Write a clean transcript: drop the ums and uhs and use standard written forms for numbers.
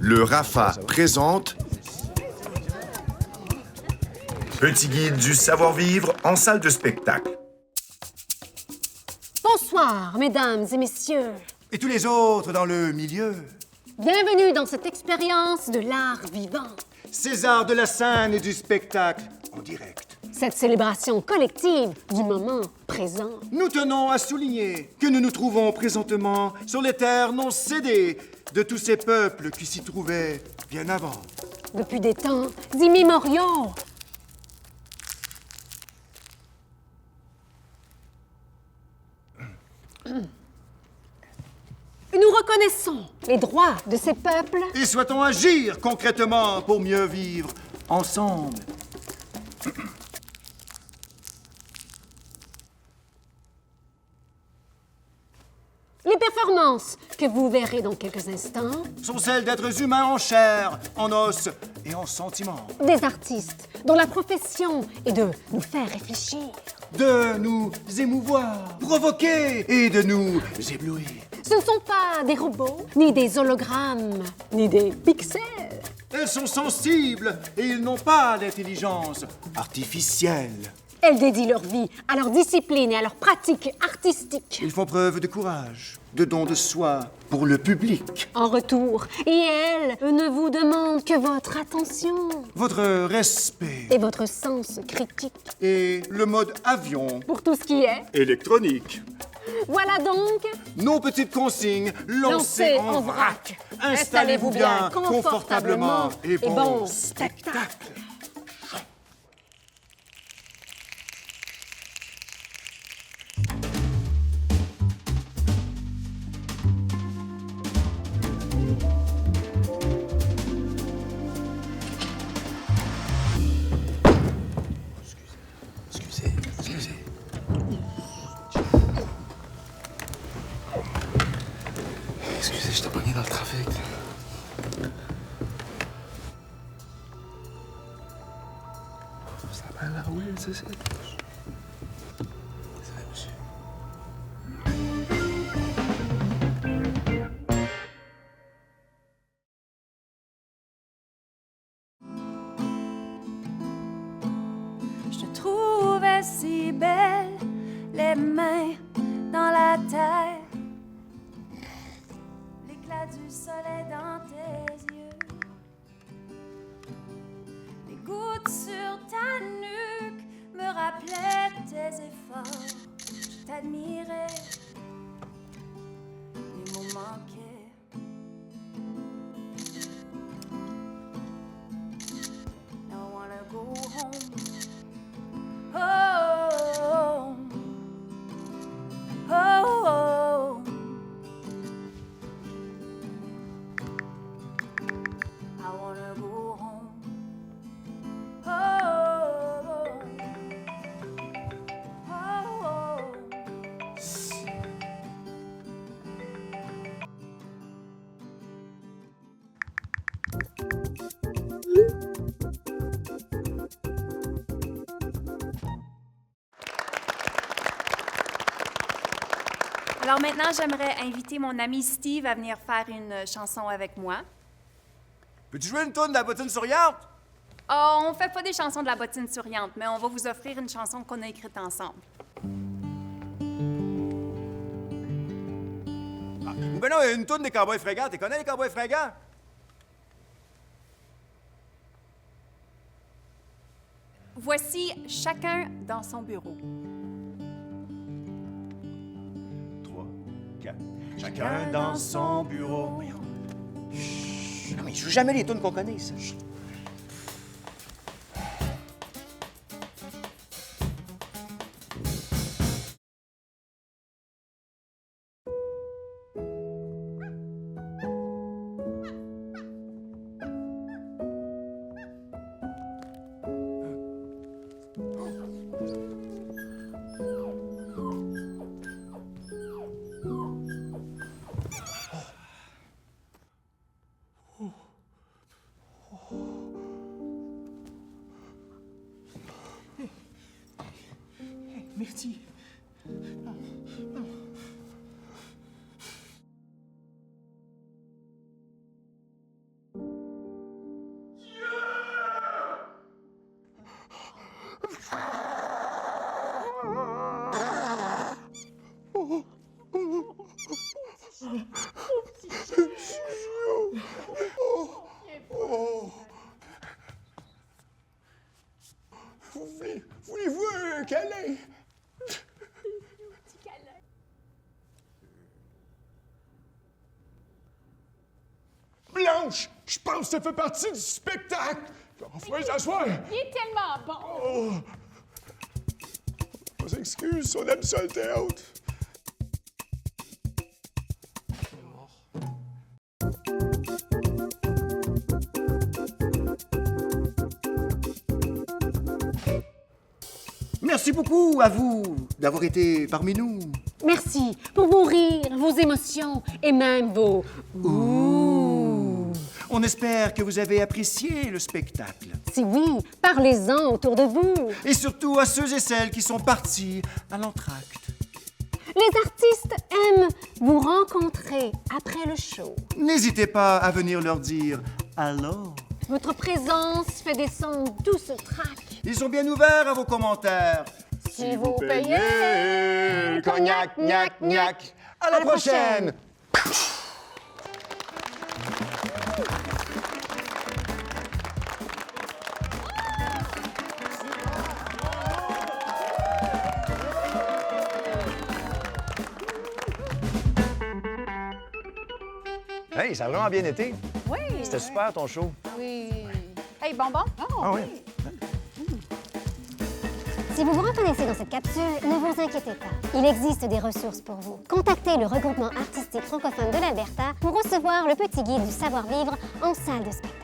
Le RAFA présente Petit guide du savoir-vivre en salle de spectacle. Bonsoir, mesdames et messieurs. Et tous les autres dans le milieu. Bienvenue dans cette expérience de l'art vivant. César de la scène et du spectacle en direct. Cette célébration collective du moment présent. Nous tenons à souligner que nous nous trouvons présentement sur les terres non cédées de tous ces peuples qui s'y trouvaient bien avant. Depuis des temps immémoriaux. Nous reconnaissons les droits de ces peuples. Et souhaitons agir concrètement pour mieux vivre ensemble. Les performances que vous verrez dans quelques instants. Sont celles d'êtres humains en chair, en os et en sentiments. Des artistes dont la profession est de nous faire réfléchir. De nous émouvoir, provoquer et de nous éblouir. Ce ne sont pas des robots, ni des hologrammes, ni des pixels. Elles sont sensibles et ils n'ont pas d'intelligence artificielle. Elles dédient leur vie à leur discipline et à leur pratique artistique. Ils font preuve de courage, de don de soi pour le public. En retour, et elles ne vous demandent que votre attention Votre respect et votre sens critique et le mode avion pour tout ce qui est. électronique. Voilà donc Nos petites consignes lancées en vrac. Installez-vous bien, confortablement et bon spectacle. Excusez. Excusez, j'étais pogné dans le trafic. Ça a l'air weird, ça, c'est... Ça va, monsieur. Je te trouvais si belle, les mains dans la terre, l'éclat du soleil dans tes yeux, les gouttes sur ta nuque me rappelaient tes efforts. Je t'admirais, les mots manquaient. I wanna go home. Oh, oh, oh. I wanna go home. Oh, oh, oh. Alors maintenant, j'aimerais inviter mon ami Steve à venir faire une chanson avec moi. Peux-tu jouer une tourne de la bottine souriante? Oh, on fait pas des chansons de la bottine souriante, mais on va vous offrir une chanson qu'on a écrite ensemble. Ou ben non, une tourne des Cowboys fringants. Tu connais les Cowboys fringants? Voici Chacun dans son bureau. 3, 4. Chacun dans son bureau. Chut, non, mais je joue jamais les tunes qu'on connaît, ça. Chut. Merci. Blanche, je pense que ça fait partie du spectacle. Enfin, s'asseoir. Il est tellement bon. On s'excuse, on aime ça le théâtre. Merci beaucoup à vous d'avoir été parmi nous. Merci pour vos rires, vos émotions et même vos ouh. On espère que vous avez apprécié le spectacle. Si oui, parlez-en autour de vous. Et surtout à ceux et celles qui sont partis à l'entracte. Les artistes aiment vous rencontrer après le show. N'hésitez pas à venir leur dire « allô ». Votre présence fait descendre tout ce trac. Ils sont bien ouverts à vos commentaires. Si vous payez le cognac, gnac, gnac. À la prochaine! Hey, ça a vraiment bien été. Oui. C'était super ton show. Oui. Hey, bonbon. Ah oui? Si vous vous reconnaissez dans cette capsule, ne vous inquiétez pas. Il existe des ressources pour vous. Contactez le regroupement artistique francophone de l'Alberta pour recevoir le petit guide du savoir-vivre en salle de spectacle.